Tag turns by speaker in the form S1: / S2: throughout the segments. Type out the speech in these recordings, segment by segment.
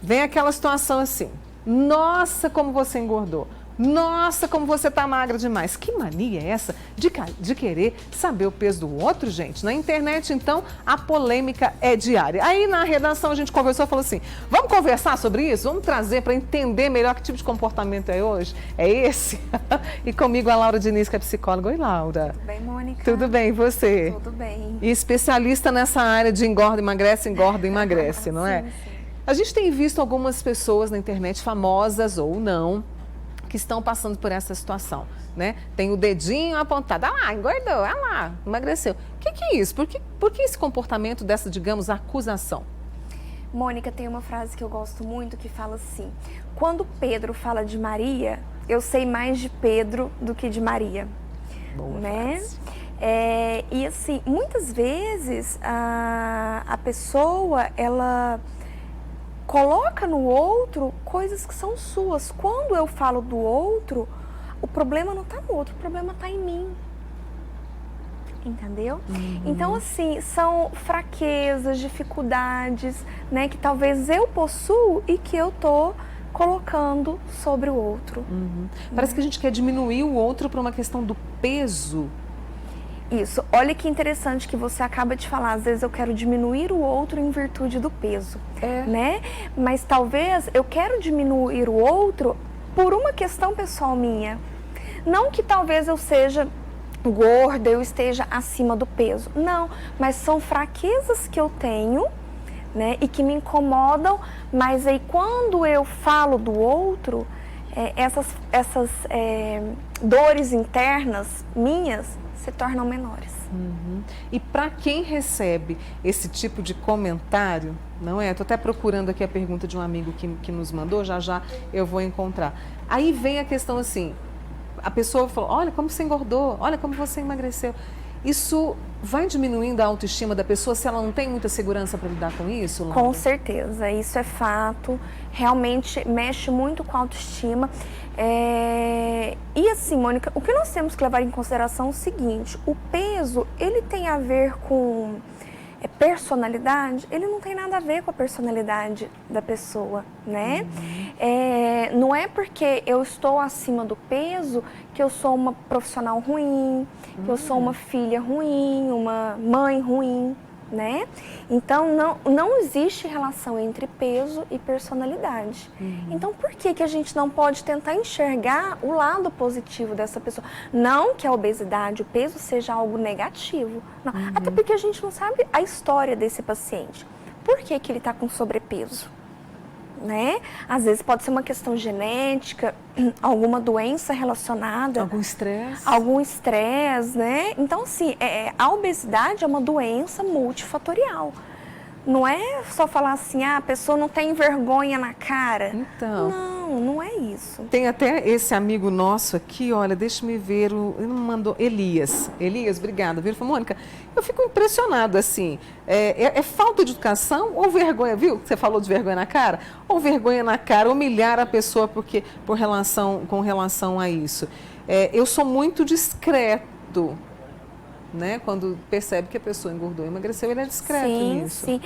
S1: vem aquela situação assim, nossa, como você engordou. Nossa, como você tá magra demais. Que mania é essa de querer saber o peso do outro, gente? Na internet, então, a polêmica é diária. Aí, na redação, a gente conversou e falou assim, vamos conversar sobre isso? Vamos trazer para entender melhor que tipo de comportamento é hoje? É esse? E comigo a Laura Diniz, que é psicóloga. Oi, Laura.
S2: Tudo bem, Mônica?
S1: Tudo bem, e você?
S2: Tudo bem.
S1: E especialista nessa área de engorda, emagrece, não é?
S2: Sim, sim.
S1: A gente tem visto algumas pessoas na internet, famosas ou não, que estão passando por essa situação, né? Tem o dedinho apontado, ah lá, engordou, ah lá, emagreceu. O que é isso? Por que esse comportamento dessa, digamos, acusação?
S2: Mônica, tem uma frase que eu gosto muito que fala assim, quando Pedro fala de Maria, eu sei mais de Pedro do que de Maria.
S1: Boa
S2: né?
S1: frase.
S2: E assim, muitas vezes a pessoa, ela coloca no outro coisas que são suas. Quando eu falo do outro, o problema não está no outro, o problema está em mim. Entendeu? Então, assim, são fraquezas, dificuldades, né, que talvez eu possuo e que eu tô colocando sobre o outro.
S1: Parece que a gente quer diminuir o outro por uma questão do peso.
S2: Isso. Olha que interessante que você acaba de falar. Às vezes eu quero diminuir o outro em virtude do peso, né? Mas talvez eu quero diminuir o outro por uma questão pessoal minha. Não que talvez eu seja gorda, eu esteja acima do peso. Não, mas são fraquezas que eu tenho, né? E que me incomodam, mas aí quando eu falo do outro, essas dores internas minhas se tornam menores.
S1: E para quem recebe esse tipo de comentário, não é? Estou até procurando aqui a pergunta de um amigo que nos mandou, já eu vou encontrar. Aí vem a questão assim, a pessoa falou, olha como você engordou, olha como você emagreceu. Isso vai diminuindo a autoestima da pessoa se ela não tem muita segurança para lidar com isso, Laura?
S2: Com certeza, isso é fato, realmente mexe muito com a autoestima. E assim, Mônica, o que nós temos que levar em consideração é o seguinte, o peso, ele tem a ver com personalidade, ele não tem nada a ver com a personalidade da pessoa, né? Não é porque eu estou acima do peso que eu sou uma profissional ruim, que eu sou uma filha ruim, uma mãe ruim, né? Então, não existe relação entre peso e personalidade. Então, por que a gente não pode tentar enxergar o lado positivo dessa pessoa? Não que a obesidade, o peso seja algo negativo. Não. Até porque a gente não sabe a história desse paciente. Por que ele está com sobrepeso? Né? Às vezes pode ser uma questão genética, alguma doença relacionada.
S1: Algum estresse.
S2: Algum estresse, né? Então, assim, a obesidade é uma doença multifatorial. Não é só falar assim, a pessoa não tem vergonha na cara.
S1: Então.
S2: Não é isso.
S1: Tem até esse amigo nosso aqui, olha, deixa-me ver, ele me mandou, Elias, obrigada, viu? Ele falou, Mônica, eu fico impressionado, assim, é falta de educação ou vergonha, viu? Você falou de vergonha na cara? Ou vergonha na cara, humilhar a pessoa com relação a isso. Eu sou muito discreto, né? Quando percebe que a pessoa engordou e emagreceu, ele é discreto nisso.
S2: Sim.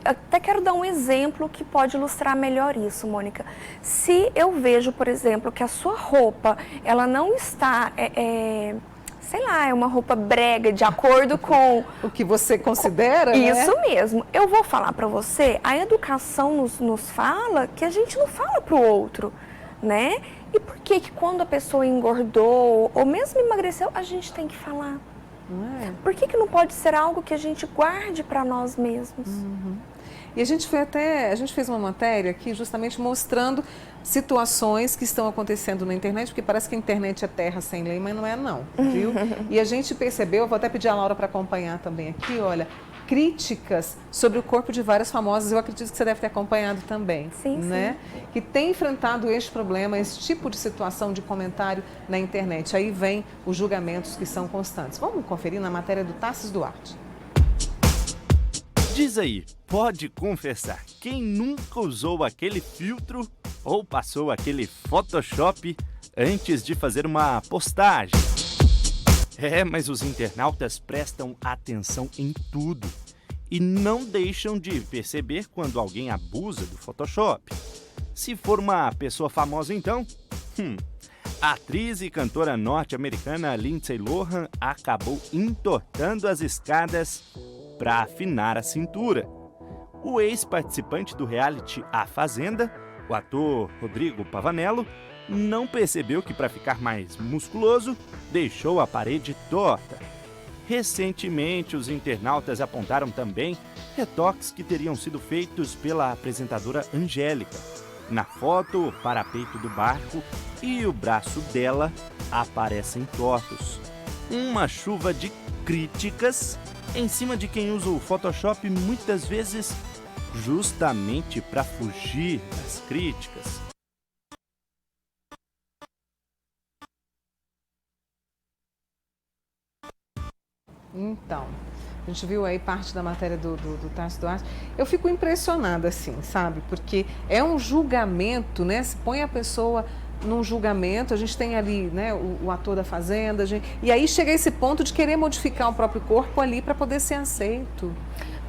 S2: Até quero dar um exemplo que pode ilustrar melhor isso, Mônica. Se eu vejo, por exemplo, que a sua roupa, ela não está, sei lá, é uma roupa brega, de acordo com...
S1: O que você considera,
S2: Isso
S1: né?
S2: mesmo. Eu vou falar para você, a educação nos fala que a gente não fala para o outro, né? E por que quando a pessoa engordou ou mesmo emagreceu, a gente tem que falar?
S1: Não é?
S2: Por que não pode ser algo que a gente guarde para nós mesmos?
S1: E a gente fez uma matéria aqui justamente mostrando situações que estão acontecendo na internet, porque parece que a internet é terra sem lei, mas não é não, viu? E a gente percebeu, vou até pedir a Laura para acompanhar também aqui, olha, críticas sobre o corpo de várias famosas, eu acredito que você deve ter acompanhado também,
S2: Sim,
S1: né? Que tem enfrentado este problema, esse tipo de situação de comentário na internet. Aí vem os julgamentos que são constantes. Vamos conferir na matéria do Tassis Duarte.
S3: Diz aí, pode confessar, quem nunca usou aquele filtro ou passou aquele Photoshop antes de fazer uma postagem? Mas os internautas prestam atenção em tudo. e não deixam de perceber quando alguém abusa do Photoshop. Se for uma pessoa famosa, então, a atriz e cantora norte-americana Lindsay Lohan acabou entortando as escadas para afinar a cintura. O ex-participante do reality A Fazenda, o ator Rodrigo Pavanello, não percebeu que, para ficar mais musculoso, deixou a parede torta. Recentemente, os internautas apontaram também retoques que teriam sido feitos pela apresentadora Angélica. Na foto, o parapeito do barco e o braço dela aparecem tortos. Uma chuva de críticas em cima de quem usa o Photoshop muitas vezes justamente para fugir das críticas.
S1: Então, a gente viu aí parte da matéria do Tarso Duarte. Eu fico impressionada, assim, sabe? Porque é um julgamento, né? Se põe a pessoa num julgamento, a gente tem ali, né, o ator da Fazenda, e aí chega a esse ponto de querer modificar o próprio corpo ali para poder ser aceito.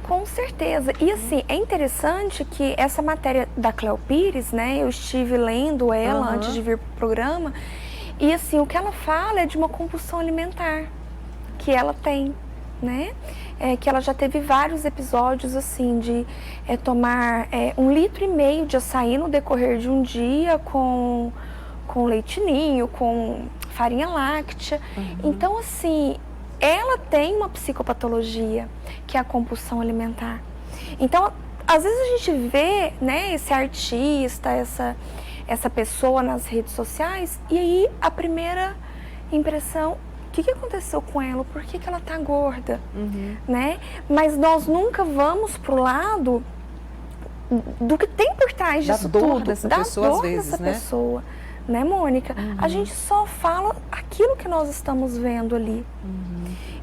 S2: Com certeza. E assim, é interessante que essa matéria da Cléo Pires, né? Eu estive lendo ela antes de vir para o programa, e assim, o que ela fala é de uma compulsão alimentar que ela tem, né? Que ela já teve vários episódios assim de tomar 1,5 litro de açaí no decorrer de um dia com leite ninho, com farinha láctea. Então assim, ela tem uma psicopatologia que é a compulsão alimentar. Então, às vezes a gente vê, né, esse artista, essa pessoa nas redes sociais, e aí a primeira impressão, o que aconteceu com ela? Por que ela tá gorda? Né? Mas nós nunca vamos pro lado do que tem por trás disso
S1: da dor
S2: tudo.
S1: Dessa
S2: da
S1: pessoa,
S2: dor
S1: às vezes,
S2: dessa
S1: né?
S2: pessoa. Né, Mônica? A gente só fala aquilo que nós estamos vendo ali.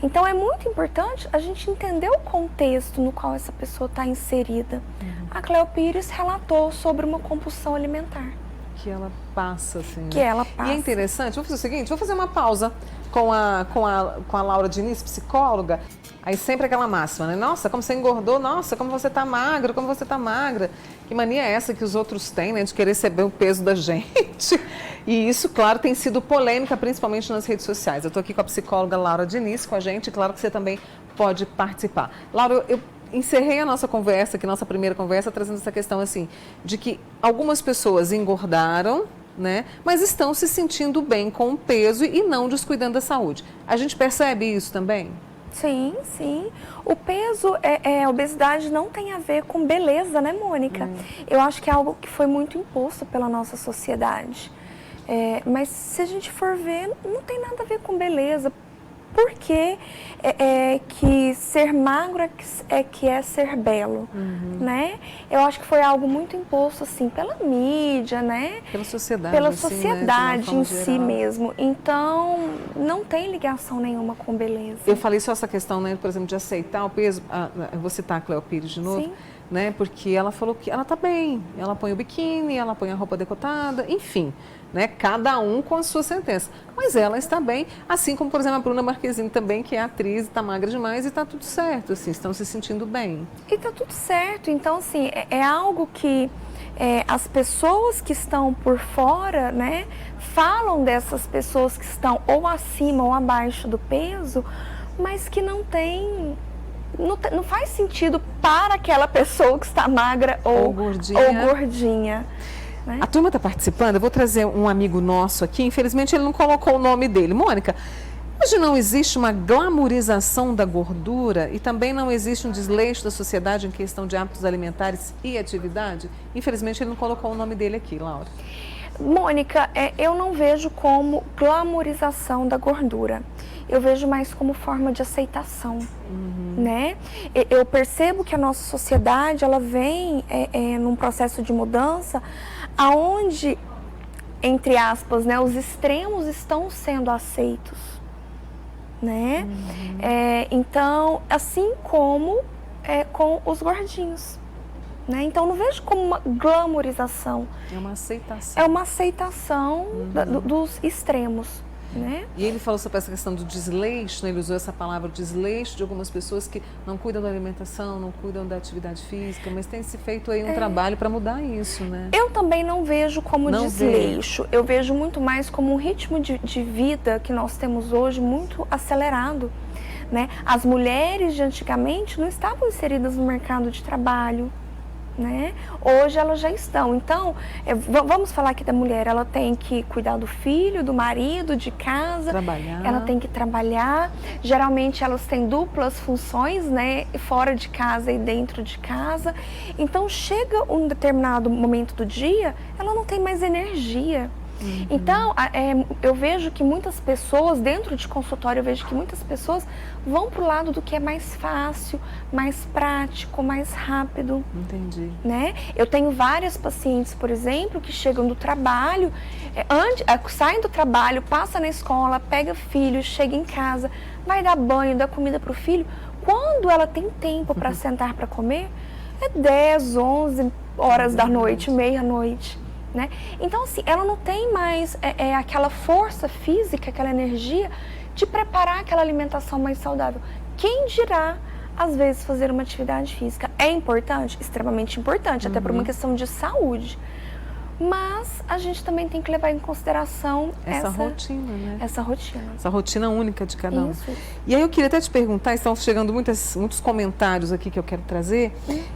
S2: Então, é muito importante a gente entender o contexto no qual essa pessoa está inserida. A Cléo Pires relatou sobre uma compulsão alimentar.
S1: Que ela passa, assim,
S2: Que
S1: né?
S2: ela passa.
S1: E é interessante, vou fazer o seguinte, vou fazer uma pausa com a Laura Diniz, psicóloga. Aí sempre aquela máxima, né? Nossa, como você engordou, nossa, como você tá magro, como você tá magra. Que mania é essa que os outros têm, né? De querer saber o peso da gente. E isso, claro, tem sido polêmica, principalmente nas redes sociais. Eu tô aqui com a psicóloga Laura Diniz com a gente, claro que você também pode participar. Laura, eu encerrei a nossa conversa, aqui, nossa primeira conversa, trazendo essa questão assim, de que algumas pessoas engordaram, né, mas estão se sentindo bem com o peso e não descuidando da saúde. A gente percebe isso também?
S2: Sim, sim. O peso, a obesidade não tem a ver com beleza, né, Mônica? Eu acho que é algo que foi muito imposto pela nossa sociedade. Mas se a gente for ver, não tem nada a ver com beleza. Porque que ser magro é ser belo, né? Eu acho que foi algo muito imposto, assim, pela mídia, né?
S1: Pela sociedade.
S2: Pela
S1: assim,
S2: sociedade
S1: né?
S2: em si mesmo. Então, não tem ligação nenhuma com beleza.
S1: Eu falei só essa questão, né, por exemplo, de aceitar o peso. Eu vou citar a Cléo Pires de novo.
S2: Sim.
S1: Né, porque ela falou que ela tá bem. Ela põe o biquíni, ela põe a roupa decotada, enfim. Né, cada um com a sua sentença. Mas ela está bem, assim como, por exemplo, a Bruna Marquezine também, que é atriz, está magra demais e está tudo certo, assim, estão se sentindo bem.
S2: E está tudo certo. Então, assim, é algo que as pessoas que estão por fora, né, falam dessas pessoas que estão ou acima ou abaixo do peso, mas que não faz sentido para aquela pessoa que está magra ou gordinha. Né?
S1: A turma está participando, eu vou trazer um amigo nosso aqui, infelizmente ele não colocou o nome dele. Mônica, hoje não existe uma glamorização da gordura e também não existe um desleixo da sociedade em questão de hábitos alimentares e atividade? Infelizmente ele não colocou o nome dele aqui, Laura.
S2: Mônica, eu não vejo como glamorização da gordura. Eu vejo mais como forma de aceitação, né? Eu percebo que a nossa sociedade, ela vem num processo de mudança, aonde, entre aspas, né, os extremos estão sendo aceitos, né? Então, assim como com os gordinhos. Né? Então, não vejo como uma glamorização.
S1: É uma aceitação.
S2: É uma aceitação dos extremos. né?
S1: E ele falou sobre essa questão do desleixo, né? Ele usou essa palavra desleixo de algumas pessoas que não cuidam da alimentação, não cuidam da atividade física, mas tem se feito aí um trabalho para mudar isso, né?
S2: Eu também não vejo como desleixo, eu vejo muito mais como um ritmo de vida que nós temos hoje muito acelerado, né? As mulheres de antigamente não estavam inseridas no mercado de trabalho, né? Hoje elas já estão. Então, vamos falar aqui da mulher, ela tem que cuidar do filho, do marido, de casa,
S1: Trabalhar.
S2: ela tem que trabalhar. Geralmente elas têm duplas funções, né? Fora de casa e dentro de casa. Então, chega um determinado momento do dia, ela não tem mais energia. Então, eu vejo que muitas pessoas, dentro de consultório, eu vejo que muitas pessoas vão para o lado do que é mais fácil, mais prático, mais rápido.
S1: Entendi.
S2: Né? Eu tenho várias pacientes, por exemplo, que chegam do trabalho, saem do trabalho, passa na escola, pega filho, chega em casa, vai dar banho, dá comida para o filho. Quando ela tem tempo para sentar para comer, é 10, 11 horas da noite, meia-noite. Né? Então, assim, ela não tem mais aquela força física, aquela energia de preparar aquela alimentação mais saudável. Quem dirá, às vezes, fazer uma atividade física? É importante? Extremamente importante, até por uma questão de saúde. Mas a gente também tem que levar em consideração
S1: essa rotina, né?
S2: Essa rotina.
S1: Essa rotina única de cada um.
S2: Isso.
S1: E aí eu queria até te perguntar, estão chegando muitos comentários aqui que eu quero trazer,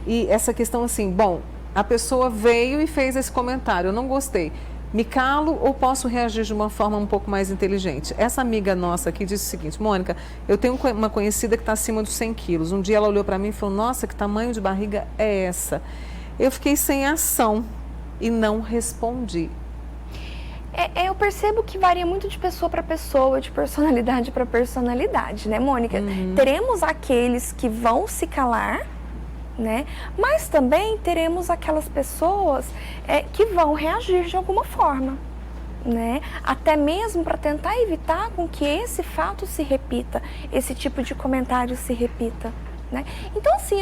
S1: e essa questão assim, bom, a pessoa veio e fez esse comentário, eu não gostei. Me calo ou posso reagir de uma forma um pouco mais inteligente? Essa amiga nossa aqui disse o seguinte: Mônica, eu tenho uma conhecida que está acima dos 100 quilos. Um dia ela olhou para mim e falou: nossa, que tamanho de barriga é essa? Eu fiquei sem ação e não respondi.
S2: Eu percebo que varia muito de pessoa para pessoa, de personalidade para personalidade, né, Mônica? Teremos aqueles que vão se calar, né? Mas também teremos aquelas pessoas que vão reagir de alguma forma, né? Até mesmo para tentar evitar com que esse fato se repita, esse tipo de comentário se repita, né? Então, assim,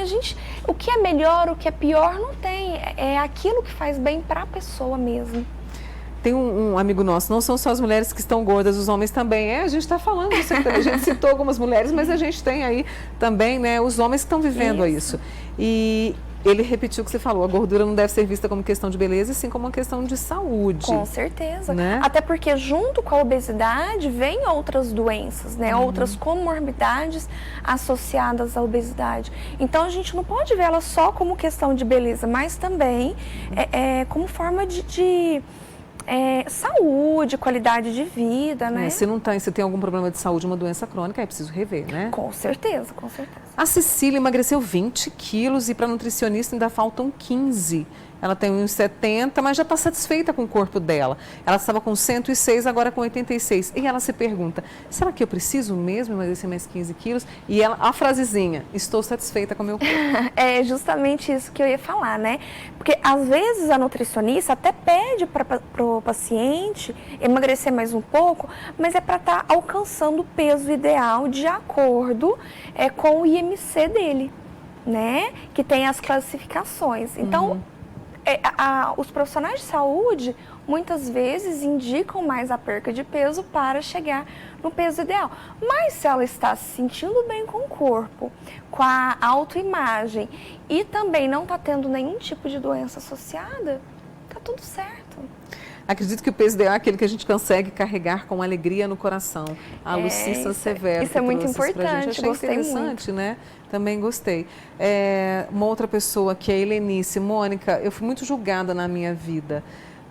S2: o que é melhor, o que é pior não tem, é aquilo que faz bem para a pessoa mesmo.
S1: Tem um amigo nosso, não são só as mulheres que estão gordas, os homens também. A gente está falando disso, a gente citou algumas mulheres, mas a gente tem aí também, né, os homens que estão vivendo isso. E ele repetiu o que você falou, a gordura não deve ser vista como questão de beleza, e sim como uma questão de saúde.
S2: Com certeza.
S1: Né?
S2: Até porque junto com a obesidade vem outras doenças, né? Outras comorbidades associadas à obesidade. Então a gente não pode ver ela só como questão de beleza, mas também como forma de saúde, qualidade de vida, né?
S1: Se tem algum problema de saúde, uma doença crônica, é preciso rever, né?
S2: Com certeza, com certeza.
S1: A Cecília emagreceu 20 quilos e para nutricionista ainda faltam 15. Ela tem uns 70, mas já está satisfeita com o corpo dela. Ela estava com 106, agora com 86. E ela se pergunta, será que eu preciso mesmo emagrecer mais 15 quilos? E ela, a frasezinha, estou satisfeita com o meu corpo.
S2: É justamente isso que eu ia falar, né? Porque às vezes a nutricionista até pede para o paciente emagrecer mais um pouco, mas é para estar alcançando o peso ideal de acordo com o IMC dele, né? Que tem as classificações. Então, os profissionais de saúde muitas vezes indicam mais a perca de peso para chegar no peso ideal. Mas se ela está se sentindo bem com o corpo, com a autoimagem e também não está tendo nenhum tipo de doença associada, está tudo certo.
S1: Acredito que o peso ideal é aquele que a gente consegue carregar com alegria no coração. A Lucissa Severo.
S2: Isso é muito importante,
S1: achei interessante, né? Também gostei. Uma outra pessoa que é a Helenice. Mônica, eu fui muito julgada na minha vida.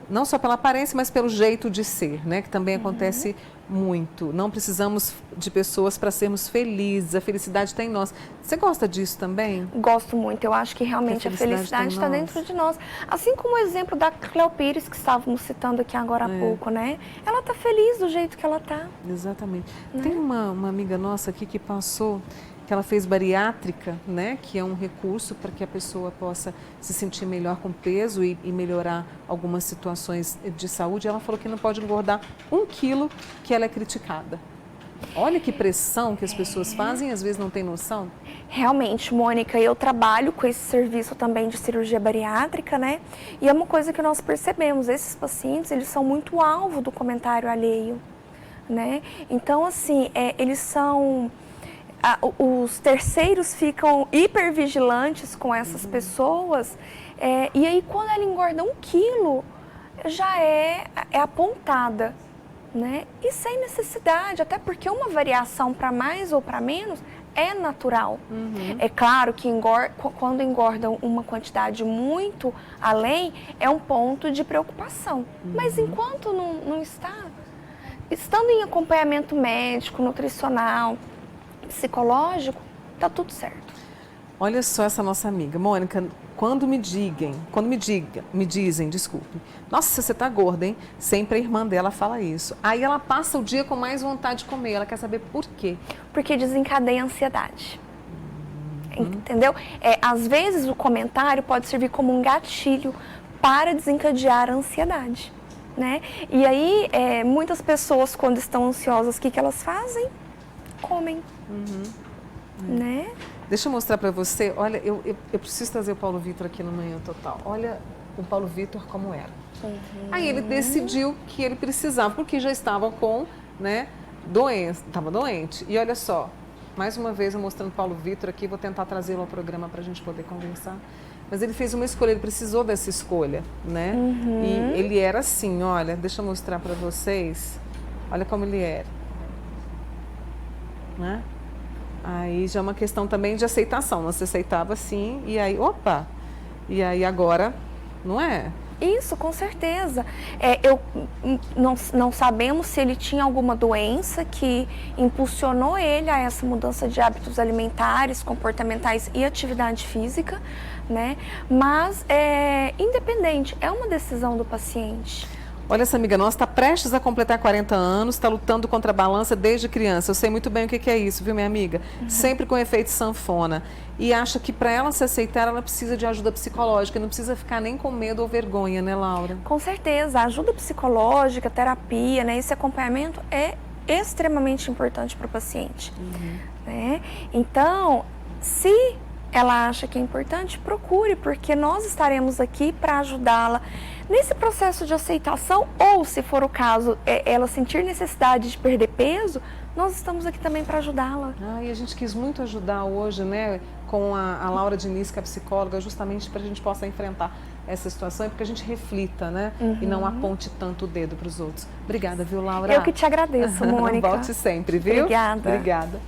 S1: Não só pela aparência, mas pelo jeito de ser, né? Que também acontece muito. Não precisamos de pessoas para sermos felizes. A felicidade está em nós. Você gosta disso também?
S2: Gosto muito. Eu acho que realmente a felicidade está dentro de nós. Assim como o exemplo da Cleo Pires, que estávamos citando aqui agora há pouco, né? Ela está feliz do jeito que ela está.
S1: Exatamente. Né? Tem uma amiga nossa aqui que passou, que ela fez bariátrica, né, que é um recurso para que a pessoa possa se sentir melhor com peso e melhorar algumas situações de saúde. Ela falou que não pode engordar 1 quilo, que ela é criticada. Olha que pressão que as pessoas fazem e às vezes não tem noção.
S2: Realmente, Mônica, eu trabalho com esse serviço também de cirurgia bariátrica, né? E é uma coisa que nós percebemos, esses pacientes, eles são muito alvo do comentário alheio, né? Então, assim, eles são... os terceiros ficam hipervigilantes com essas pessoas, e aí quando ela engorda 1 quilo, já é apontada, né? E sem necessidade, até porque uma variação para mais ou para menos é natural. É claro que quando engordam uma quantidade muito além, é um ponto de preocupação. Mas enquanto não está, estando em acompanhamento médico, nutricional, psicológico, tá tudo certo.
S1: Olha só essa nossa amiga, Mônica, quando me dizem, desculpe, nossa, você tá gorda, hein? Sempre a irmã dela fala isso. Aí ela passa o dia com mais vontade de comer, ela quer saber por quê.
S2: Porque desencadeia a ansiedade. Entendeu? Às vezes o comentário pode servir como um gatilho para desencadear a ansiedade, né? E aí, muitas pessoas, quando estão ansiosas, o que elas fazem? Comem, né?
S1: Deixa eu mostrar para você, olha, eu preciso trazer o Paulo Vitor aqui no Manhã Total. Olha o Paulo Vitor como era. Aí ele decidiu que ele precisava, porque já estava com, né, doença, estava doente. E olha só, mais uma vez eu mostrando o Paulo Vitor aqui, vou tentar trazê-lo ao programa para a gente poder conversar. Mas ele fez uma escolha, ele precisou dessa escolha, né? E ele era assim, olha, deixa eu mostrar para vocês, olha como ele era. Né? Aí já é uma questão também de aceitação, você aceitava assim, e aí, opa, e aí agora, não é?
S2: Isso, com certeza. Não sabemos se ele tinha alguma doença que impulsionou ele a essa mudança de hábitos alimentares, comportamentais e atividade física, né? Mas, independente, é uma decisão do paciente.
S1: Olha, essa amiga nossa está prestes a completar 40 anos, está lutando contra a balança desde criança. Eu sei muito bem o que é isso, viu, minha amiga? Sempre com efeito sanfona. E acha que para ela se aceitar, ela precisa de ajuda psicológica, não precisa ficar nem com medo ou vergonha, né, Laura?
S2: Com certeza, a ajuda psicológica, terapia, né, esse acompanhamento é extremamente importante para o paciente. Né? Então, se ela acha que é importante, procure, porque nós estaremos aqui para ajudá-la nesse processo de aceitação, ou se for o caso, ela sentir necessidade de perder peso, nós estamos aqui também para ajudá-la.
S1: E a gente quis muito ajudar hoje, né, com a Laura Diniz, que é a psicóloga, justamente para a gente possa enfrentar essa situação e para que a gente reflita, né, e não aponte tanto o dedo para os outros. Obrigada, viu, Laura?
S2: Eu que te agradeço, Mônica.
S1: Volte sempre, viu?
S2: Obrigada.
S1: Obrigada.